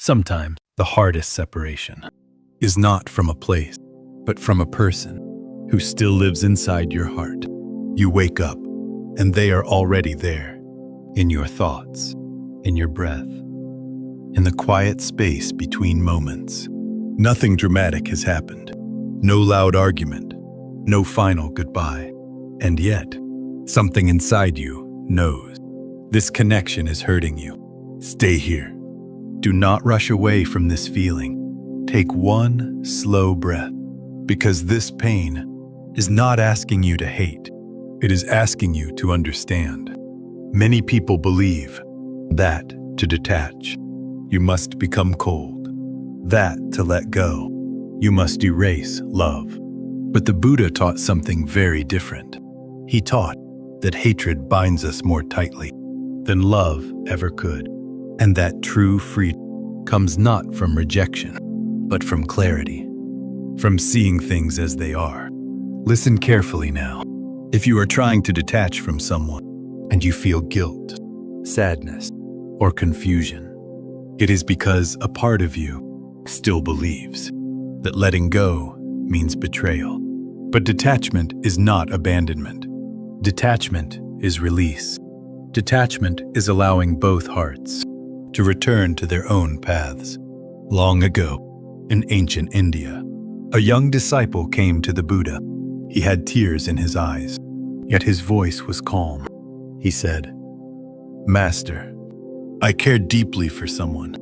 Sometimes the hardest separation is not from a place, but from a person who still lives inside your heart. You wake up, and they are already there, in your thoughts, in your breath, in the quiet space between moments. Nothing dramatic has happened. No loud argument, no final goodbye. And yet, something inside you knows this connection is hurting you. Stay here. Do not rush away from this feeling. Take one slow breath, because this pain is not asking you to hate. It is asking you to understand. Many people believe that to detach, you must become cold. That to let go, you must erase love. But the Buddha taught something very different. He taught that hatred binds us more tightly than love ever could, and that true freedom comes not from rejection, but from clarity, from seeing things as they are. Listen carefully now. If you are trying to detach from someone and you feel guilt, sadness, or confusion, it is because a part of you still believes that letting go means betrayal. But detachment is not abandonment. Detachment is release. Detachment is allowing both hearts to return to their own paths. Long ago, in ancient India, a young disciple came to the Buddha. He had tears in his eyes, yet his voice was calm. He said, "Master, I care deeply for someone,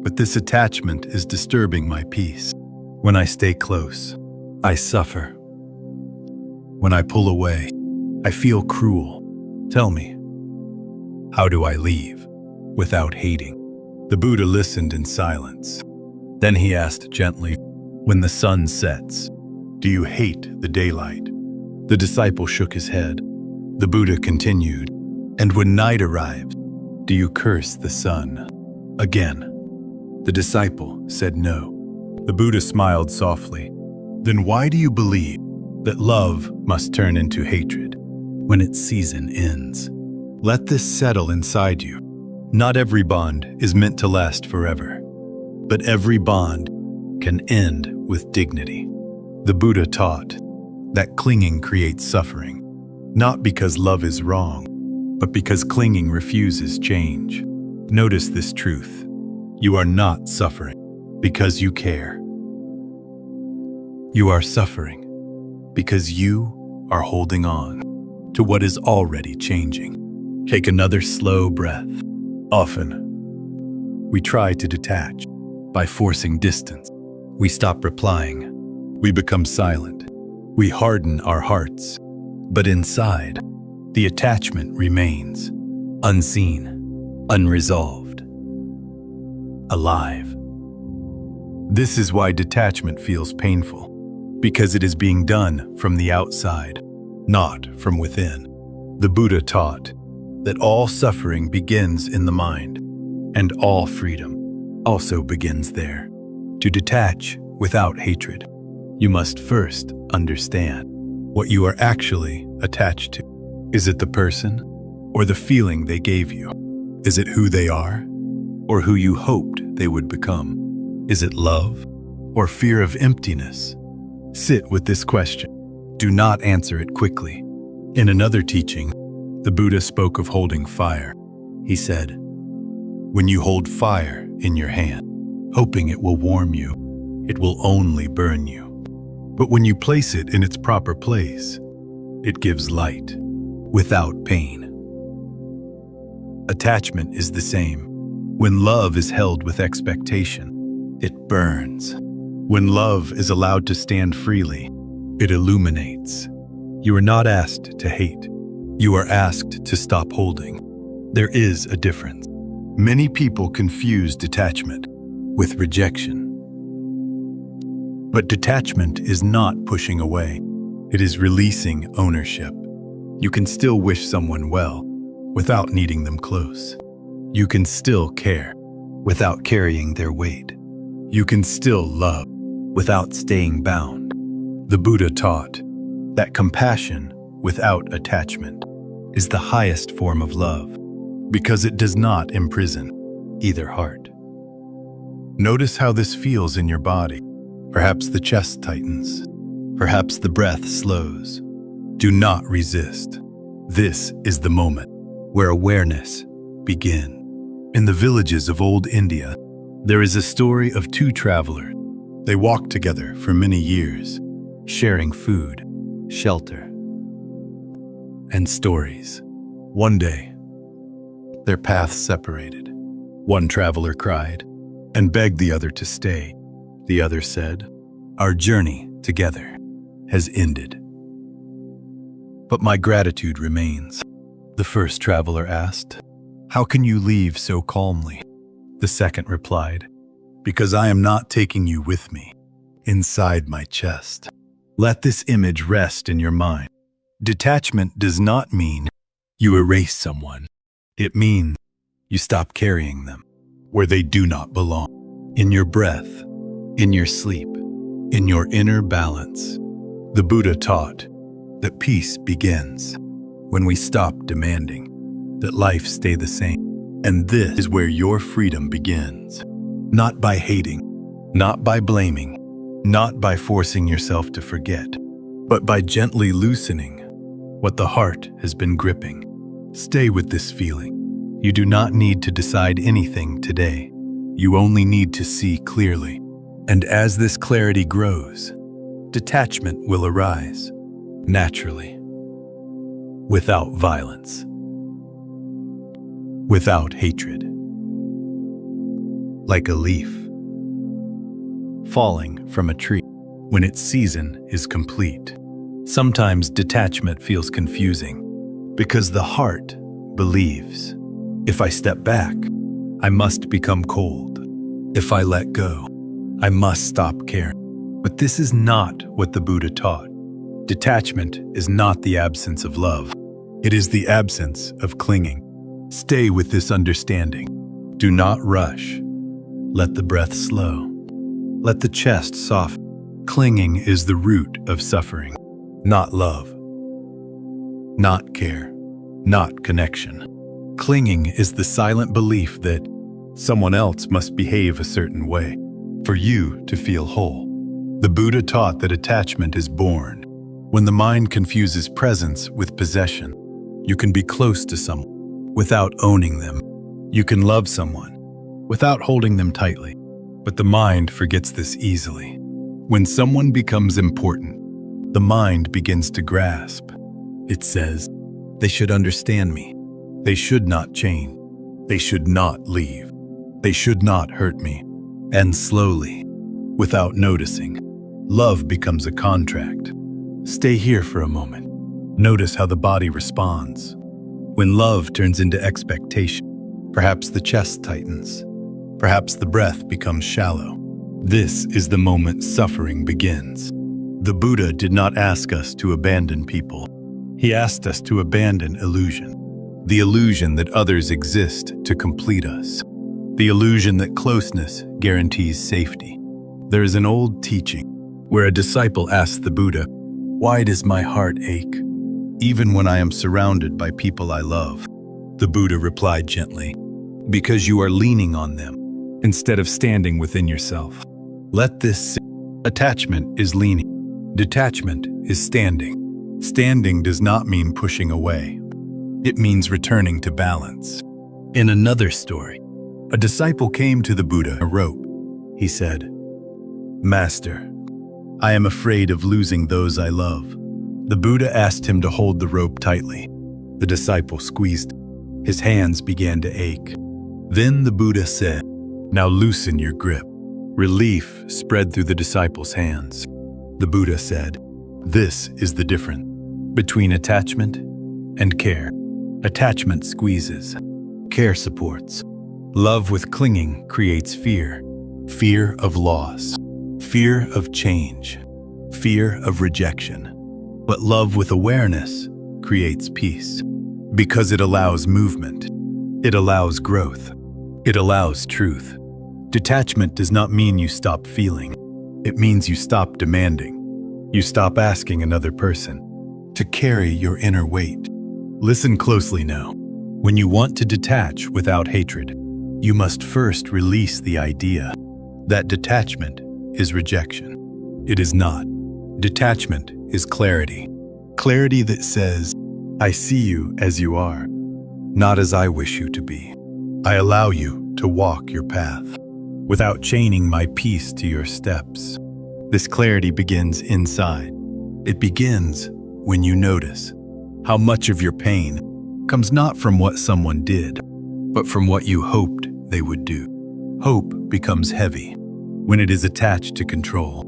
but this attachment is disturbing my peace. When I stay close, I suffer. When I pull away, I feel cruel. Tell me, how do I leave without hating?" The Buddha listened in silence. Then he asked gently, "When the sun sets, do you hate the daylight?" The disciple shook his head. The Buddha continued, "And when night arrives, do you curse the sun?" Again, the disciple said no. The Buddha smiled softly. "Then why do you believe that love must turn into hatred when its season ends? Let this settle inside you. Not every bond is meant to last forever, but every bond can end with dignity." The Buddha taught that clinging creates suffering, not because love is wrong, but because clinging refuses change. Notice this truth. You are not suffering because you care. You are suffering because you are holding on to what is already changing. Take another slow breath. Often, we try to detach by forcing distance. We stop replying. We become silent. We harden our hearts. But inside, the attachment remains, unseen, unresolved, alive. This is why detachment feels painful, because it is being done from the outside, not from within. The Buddha taught that all suffering begins in the mind, and all freedom also begins there. To detach without hatred, you must first understand what you are actually attached to. Is it the person or the feeling they gave you? Is it who they are or who you hoped they would become? Is it love or fear of emptiness? Sit with this question. Do not answer it quickly. In another teaching, the Buddha spoke of holding fire. He said, "When you hold fire in your hand, hoping it will warm you, it will only burn you. But when you place it in its proper place, it gives light without pain." Attachment is the same. When love is held with expectation, it burns. When love is allowed to stand freely, it illuminates. You are not asked to hate. You are asked to stop holding. There is a difference. Many people confuse detachment with rejection. But detachment is not pushing away. It is releasing ownership. You can still wish someone well without needing them close. You can still care without carrying their weight. You can still love without staying bound. The Buddha taught that compassion without attachment is the highest form of love, because it does not imprison either heart. Notice how this feels in your body. Perhaps the chest tightens. Perhaps the breath slows. Do not resist. This is the moment where awareness begins. In the villages of old India, there is a story of two travelers. They walked together for many years, sharing food, shelter, and stories. One day, their paths separated. One traveler cried and begged the other to stay. The other said, "Our journey together has ended, but my gratitude remains." The first traveler asked, "How can you leave so calmly?" The second replied, "Because I am not taking you with me, inside my chest." Let this image rest in your mind. Detachment does not mean you erase someone. It means you stop carrying them where they do not belong. In your breath, in your sleep, in your inner balance. The Buddha taught that peace begins when we stop demanding that life stay the same. And this is where your freedom begins. Not by hating, not by blaming, not by forcing yourself to forget, but by gently loosening what the heart has been gripping. Stay with this feeling. You do not need to decide anything today. You only need to see clearly. And as this clarity grows, detachment will arise naturally, without violence, without hatred, like a leaf falling from a tree when its season is complete. Sometimes detachment feels confusing because the heart believes, if I step back, I must become cold. If I let go, I must stop caring. But this is not what the Buddha taught. Detachment is not the absence of love. It is the absence of clinging. Stay with this understanding. Do not rush. Let the breath slow. Let the chest soften. Clinging is the root of suffering, not love, not care, not connection. Clinging is the silent belief that someone else must behave a certain way for you to feel whole. The Buddha taught that attachment is born when the mind confuses presence with possession. You can be close to someone without owning them. You can love someone without holding them tightly. But the mind forgets this easily. When someone becomes important, the mind begins to grasp. It says, they should understand me. They should not change. They should not leave. They should not hurt me. And slowly, without noticing, love becomes a contract. Stay here for a moment. Notice how the body responds. When love turns into expectation, perhaps the chest tightens. Perhaps the breath becomes shallow. This is the moment suffering begins. The Buddha did not ask us to abandon people. He asked us to abandon illusion. The illusion that others exist to complete us. The illusion that closeness guarantees safety. There is an old teaching where a disciple asked the Buddha, "Why does my heart ache, even when I am surrounded by people I love?" The Buddha replied gently, "Because you are leaning on them instead of standing within yourself." Let this sit. Attachment is leaning. Detachment is standing. Standing does not mean pushing away. It means returning to balance. In another story, a disciple came to the Buddha a rope. He said, "Master, I am afraid of losing those I love." The Buddha asked him to hold the rope tightly. The disciple squeezed. His hands began to ache. Then the Buddha said, "Now loosen your grip." Relief spread through the disciple's hands. The Buddha said, "This is the difference between attachment and care. Attachment squeezes. Care supports. Love with clinging creates fear. Fear of loss. Fear of change. Fear of rejection. But love with awareness creates peace. Because it allows movement. It allows growth. It allows truth. Detachment does not mean you stop feeling. It means you stop demanding. You stop asking another person to carry your inner weight. Listen closely now. When you want to detach without hatred, you must first release the idea that detachment is rejection. It is not. Detachment is clarity. Clarity that says, I see you as you are, not as I wish you to be. I allow you to walk your path without chaining my peace to your steps. This clarity begins inside. It begins when you notice how much of your pain comes not from what someone did, but from what you hoped they would do. Hope becomes heavy when it is attached to control.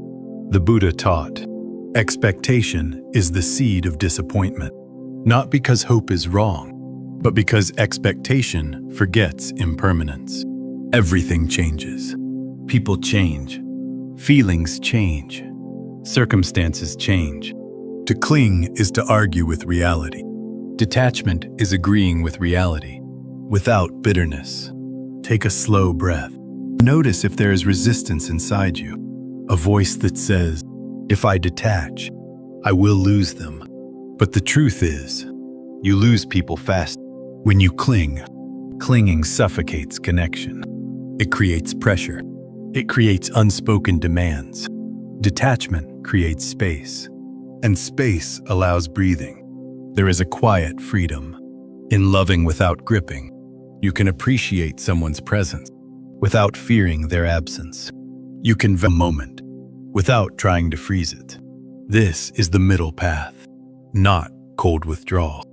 The Buddha taught, expectation is the seed of disappointment, not because hope is wrong, but because expectation forgets impermanence. Everything changes. People change. Feelings change. Circumstances change. To cling is to argue with reality. Detachment is agreeing with reality without bitterness. Take a slow breath. Notice if there is resistance inside you, a voice that says, if I detach, I will lose them. But the truth is, you lose people fast. When you cling, clinging suffocates connection. It creates pressure. It creates unspoken demands. Detachment creates space, and space allows breathing. There is a quiet freedom. In loving without gripping, you can appreciate someone's presence without fearing their absence. You can value a moment without trying to freeze it. This is the middle path, not cold withdrawal,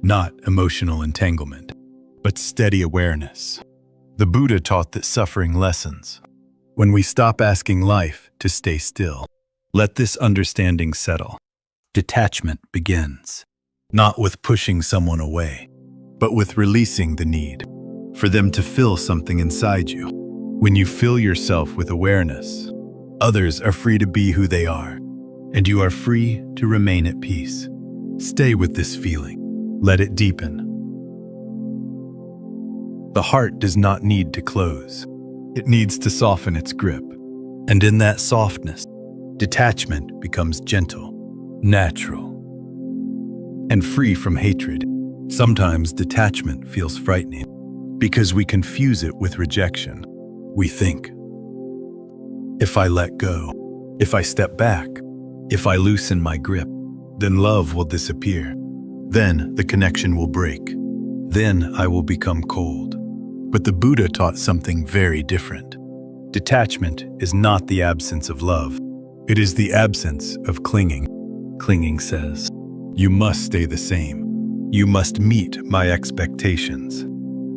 not emotional entanglement, but steady awareness. The Buddha taught that suffering lessens when we stop asking life to stay still. Let this understanding settle. Detachment begins, not with pushing someone away, but with releasing the need for them to fill something inside you. When you fill yourself with awareness, others are free to be who they are, and you are free to remain at peace. Stay with this feeling. Let it deepen. The heart does not need to close. It needs to soften its grip. And in that softness, detachment becomes gentle, natural, and free from hatred. Sometimes detachment feels frightening because we confuse it with rejection. We think, if I let go, if I step back, if I loosen my grip, then love will disappear. Then the connection will break. Then I will become cold. But the Buddha taught something very different. Detachment is not the absence of love. It is the absence of clinging. Clinging says, you must stay the same. You must meet my expectations.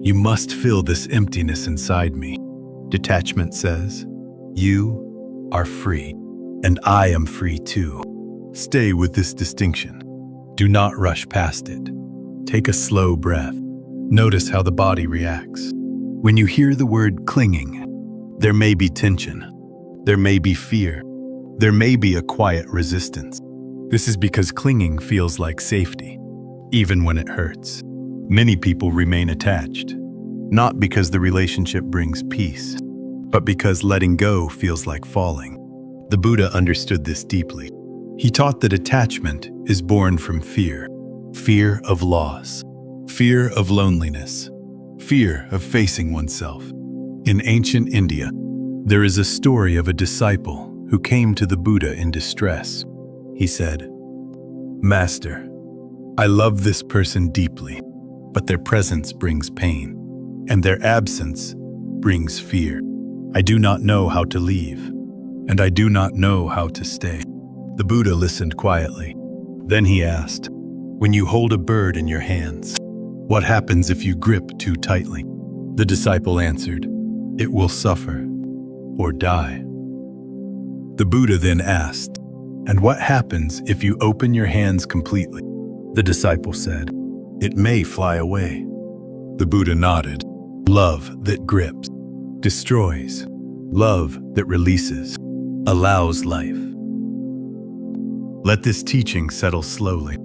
You must fill this emptiness inside me. Detachment says, you are free, and I am free too. Stay with this distinction. Do not rush past it. Take a slow breath. Notice how the body reacts. When you hear the word clinging, there may be tension. There may be fear. There may be a quiet resistance. This is because clinging feels like safety, even when it hurts. Many people remain attached, not because the relationship brings peace, but because letting go feels like falling. The Buddha understood this deeply. He taught that attachment is born from fear. Fear of loss, fear of loneliness, fear of facing oneself. In ancient India, there is a story of a disciple who came to the Buddha in distress. He said, Master, I love this person deeply, but their presence brings pain, and their absence brings fear. I do not know how to leave, and I do not know how to stay. The Buddha listened quietly. Then he asked, when you hold a bird in your hands, what happens if you grip too tightly? The disciple answered, it will suffer or die. The Buddha then asked, and what happens if you open your hands completely? The disciple said, it may fly away. The Buddha nodded. Love that grips, destroys. Love that releases, allows life. Let this teaching settle slowly.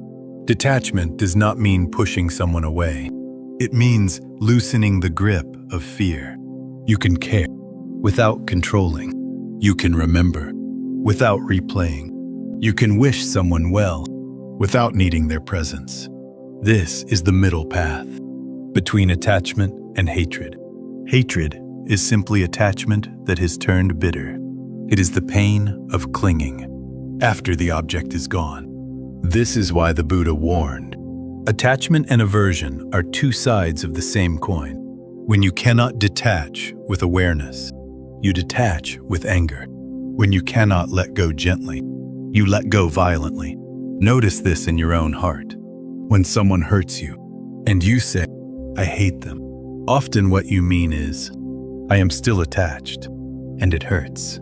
Detachment does not mean pushing someone away. It means loosening the grip of fear. You can care without controlling. You can remember without replaying. You can wish someone well without needing their presence. This is the middle path between attachment and hatred. Hatred is simply attachment that has turned bitter. It is the pain of clinging after the object is gone. This is why the Buddha warned, attachment and aversion are two sides of the same coin. When you cannot detach with awareness, you detach with anger. When you cannot let go gently, you let go violently. Notice this in your own heart. When someone hurts you, and you say, I hate them, often what you mean is, I am still attached, and it hurts.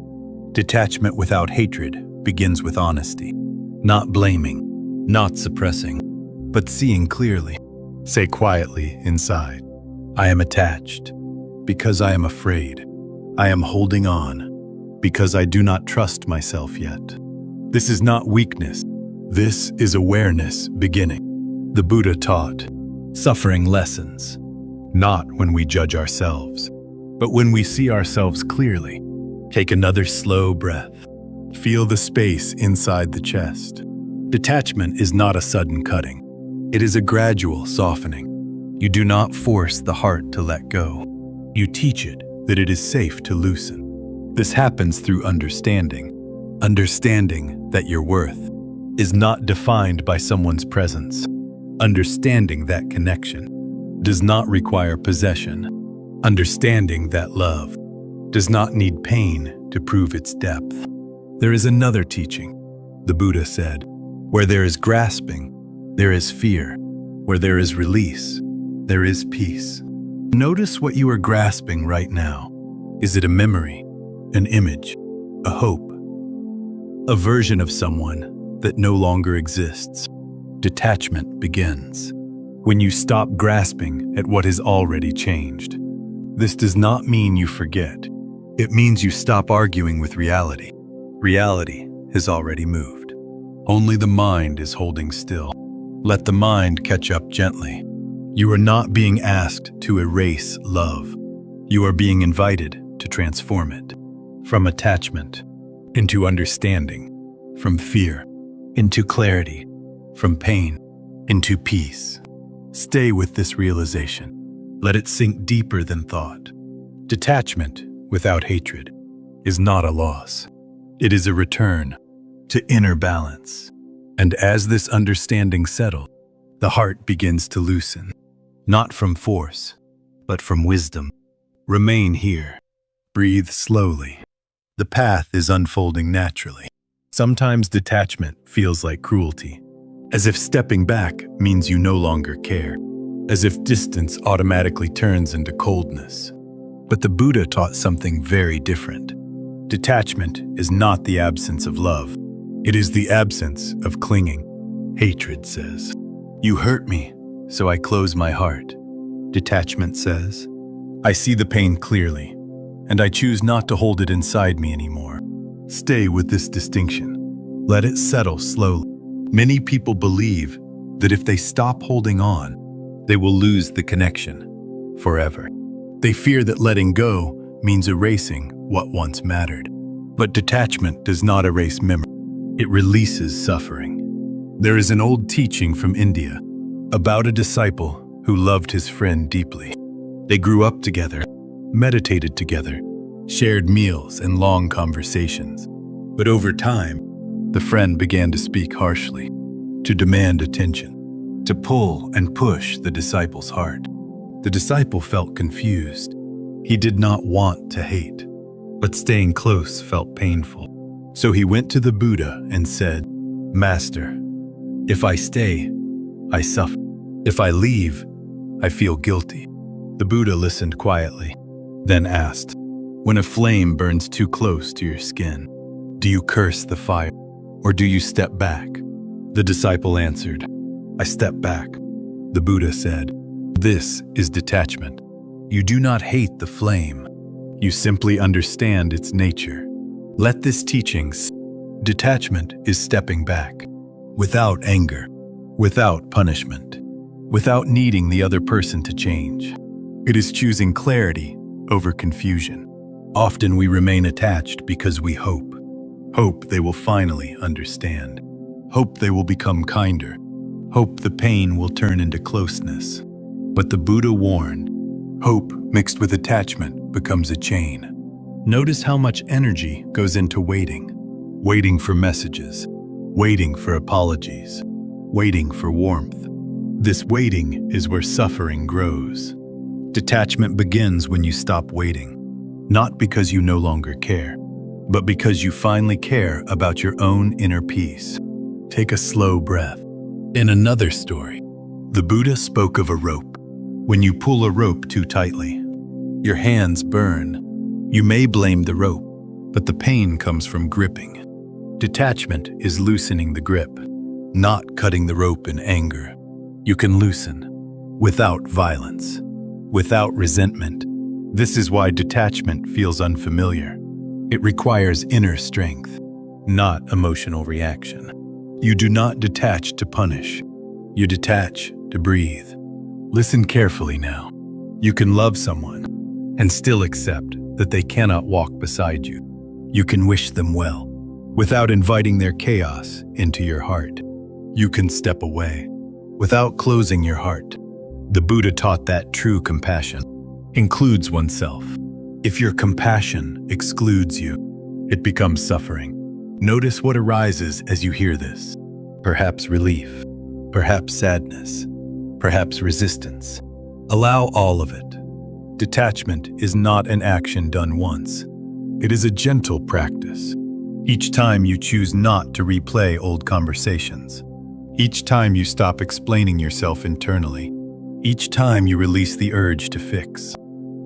Detachment without hatred begins with honesty, not blaming, not suppressing, but seeing clearly. Say quietly inside, I am attached because I am afraid. I am holding on because I do not trust myself yet. This is not weakness. This is awareness beginning. The Buddha taught, suffering lessens, not when we judge ourselves, but when we see ourselves clearly. Take another slow breath. Feel the space inside the chest. Detachment is not a sudden cutting. It is a gradual softening. You do not force the heart to let go. You teach it that it is safe to loosen. This happens through understanding. Understanding that your worth is not defined by someone's presence. Understanding that connection does not require possession. Understanding that love does not need pain to prove its depth. There is another teaching. The Buddha said, where there is grasping, there is fear. Where there is release, there is peace. Notice what you are grasping right now. Is it a memory, an image, a hope, a version of someone that no longer exists? Detachment begins when you stop grasping at what has already changed. This does not mean you forget. It means you stop arguing with reality. Reality has already moved. Only the mind is holding still. Let the mind catch up gently. You are not being asked to erase love. You are being invited to transform it. From attachment into understanding. From fear into clarity. From pain into peace. Stay with this realization. Let it sink deeper than thought. Detachment without hatred is not a loss. It is a return to inner balance. And as this understanding settles, the heart begins to loosen, not from force, but from wisdom. Remain here. Breathe slowly. The path is unfolding naturally. Sometimes detachment feels like cruelty, as if stepping back means you no longer care, as if distance automatically turns into coldness. But the Buddha taught something very different. Detachment is not the absence of love. It is the absence of clinging. Hatred says, you hurt me, so I close my heart. Detachment says, I see the pain clearly, and I choose not to hold it inside me anymore. Stay with this distinction. Let it settle slowly. Many people believe that if they stop holding on, they will lose the connection forever. They fear that letting go means erasing what once mattered. But detachment does not erase memory. It releases suffering. There is an old teaching from India about a disciple who loved his friend deeply. They grew up together, meditated together, shared meals and long conversations. But over time, the friend began to speak harshly, to demand attention, to pull and push the disciple's heart. The disciple felt confused. He did not want to hate, but staying close felt painful. So he went to the Buddha and said, Master, if I stay, I suffer. If I leave, I feel guilty. The Buddha listened quietly, then asked, when a flame burns too close to your skin, do you curse the fire, or do you step back? The disciple answered, I step back. The Buddha said, this is detachment. You do not hate the flame. You simply understand its nature. Let this teaching. Detachment is stepping back, without anger, without punishment, without needing the other person to change. It is choosing clarity over confusion. Often we remain attached because we hope. Hope they will finally understand. Hope they will become kinder. Hope the pain will turn into closeness. But the Buddha warned, Hope mixed with attachment becomes a chain. Notice how much energy goes into waiting. Waiting for messages, waiting for apologies, waiting for warmth. This waiting is where suffering grows. Detachment begins when you stop waiting, not because you no longer care, but because you finally care about your own inner peace. Take a slow breath. In another story, the Buddha spoke of a rope. When you pull a rope too tightly, your hands burn. You may blame the rope, but the pain comes from gripping. Detachment is loosening the grip, not cutting the rope in anger. You can loosen without violence, without resentment. This is why detachment feels unfamiliar. It requires inner strength, not emotional reaction. You do not detach to punish. You detach to breathe. Listen carefully now. You can love someone and still accept that they cannot walk beside you. You can wish them well without inviting their chaos into your heart. You can step away without closing your heart. The Buddha taught that true compassion includes oneself. If your compassion excludes you, it becomes suffering. Notice what arises as you hear this. Perhaps relief, perhaps sadness, perhaps resistance. Allow all of it. Detachment is not an action done once. It is a gentle practice. Each time you choose not to replay old conversations, each time you stop explaining yourself internally, each time you release the urge to fix,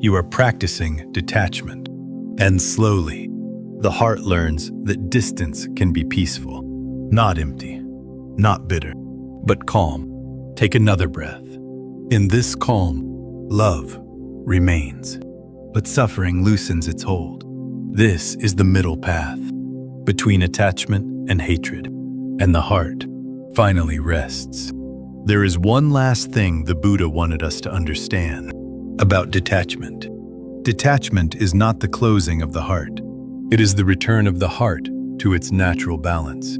you are practicing detachment. And slowly, the heart learns that distance can be peaceful, not empty, not bitter, but calm. Take another breath. In this calm, love remains, but suffering loosens its hold. This is the middle path between attachment and hatred, and the heart finally rests. There is one last thing the Buddha wanted us to understand about detachment. Detachment is not the closing of the heart. It is the return of the heart to its natural balance.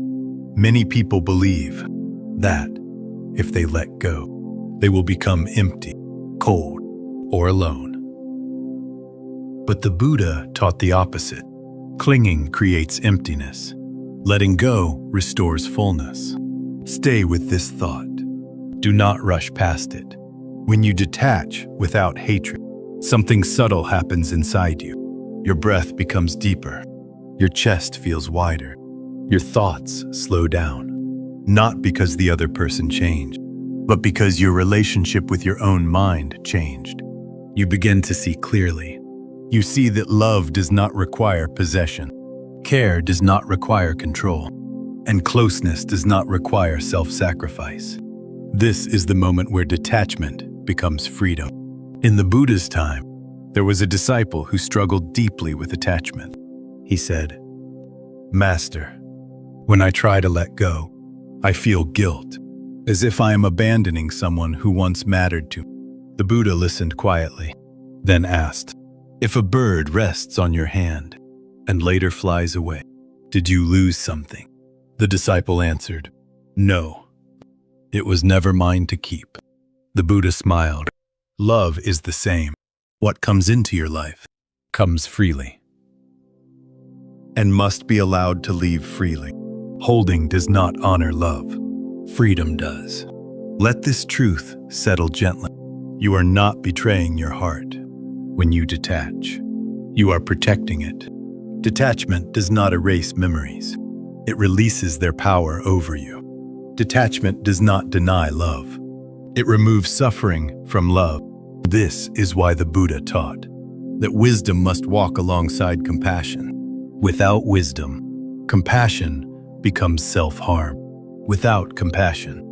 Many people believe that if they let go, they will become empty, cold, or alone. But the Buddha taught the opposite. Clinging creates emptiness. Letting go restores fullness. Stay with this thought. Do not rush past it. When you detach without hatred, something subtle happens inside you. Your breath becomes deeper. Your chest feels wider. Your thoughts slow down. Not because the other person changed, but because your relationship with your own mind changed. You begin to see clearly. You see that love does not require possession. Care does not require control. And closeness does not require self-sacrifice. This is the moment where detachment becomes freedom. In the Buddha's time, there was a disciple who struggled deeply with attachment. He said, "Master, when I try to let go, I feel guilt, as if I am abandoning someone who once mattered to me." The Buddha listened quietly, then asked, "If a bird rests on your hand and later flies away, did you lose something?" The disciple answered, "No, it was never mine to keep." The Buddha smiled. Love is the same. What comes into your life comes freely and must be allowed to leave freely. Holding does not honor love. Freedom does. Let this truth settle gently. You are not betraying your heart. When you detach, you are protecting it. Detachment does not erase memories. It releases their power over you. Detachment does not deny love. It removes suffering from love. This is why the Buddha taught that wisdom must walk alongside compassion. Without wisdom, compassion becomes self-harm. Without compassion,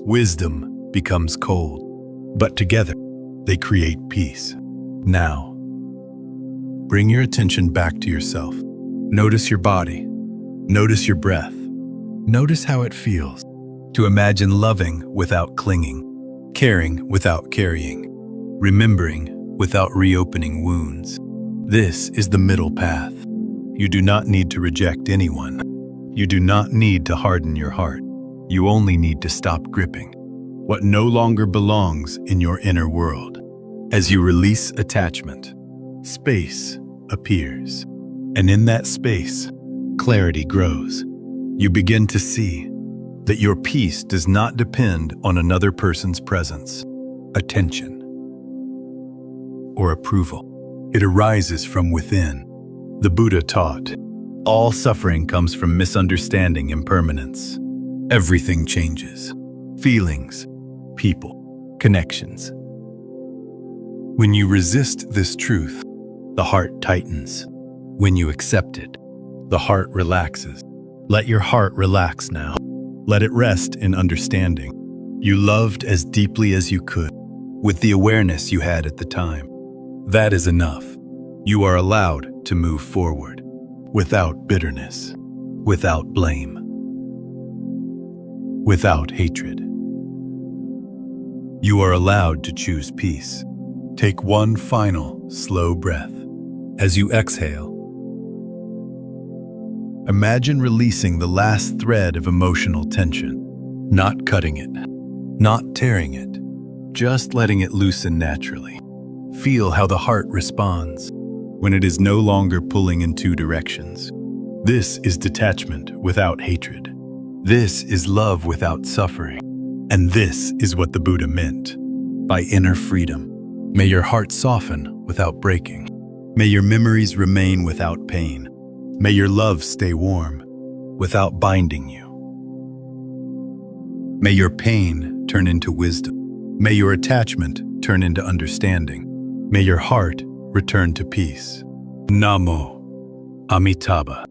wisdom becomes cold. But together, they create peace. Now, bring your attention back to yourself. Notice your body. Notice your breath. Notice how it feels to imagine loving without clinging, caring without carrying, remembering without reopening wounds. This is the middle path. You do not need to reject anyone. You do not need to harden your heart. You only need to stop gripping what no longer belongs in your inner world. As you release attachment, space appears. And in that space, clarity grows. You begin to see that your peace does not depend on another person's presence, attention, or approval. It arises from within. The Buddha taught, all suffering comes from misunderstanding impermanence. Everything changes. Feelings, people, connections. When you resist this truth, the heart tightens. When you accept it, the heart relaxes. Let your heart relax now. Let it rest in understanding. You loved as deeply as you could, with the awareness you had at the time. That is enough. You are allowed to move forward, without bitterness, without blame, without hatred. You are allowed to choose peace. Take one final, slow breath. As you exhale, imagine releasing the last thread of emotional tension, not cutting it, not tearing it, just letting it loosen naturally. Feel how the heart responds when it is no longer pulling in two directions. This is detachment without hatred. This is love without suffering. And this is what the Buddha meant by inner freedom. May your heart soften without breaking. May your memories remain without pain. May your love stay warm without binding you. May your pain turn into wisdom. May your attachment turn into understanding. May your heart return to peace. Namo Amitabha.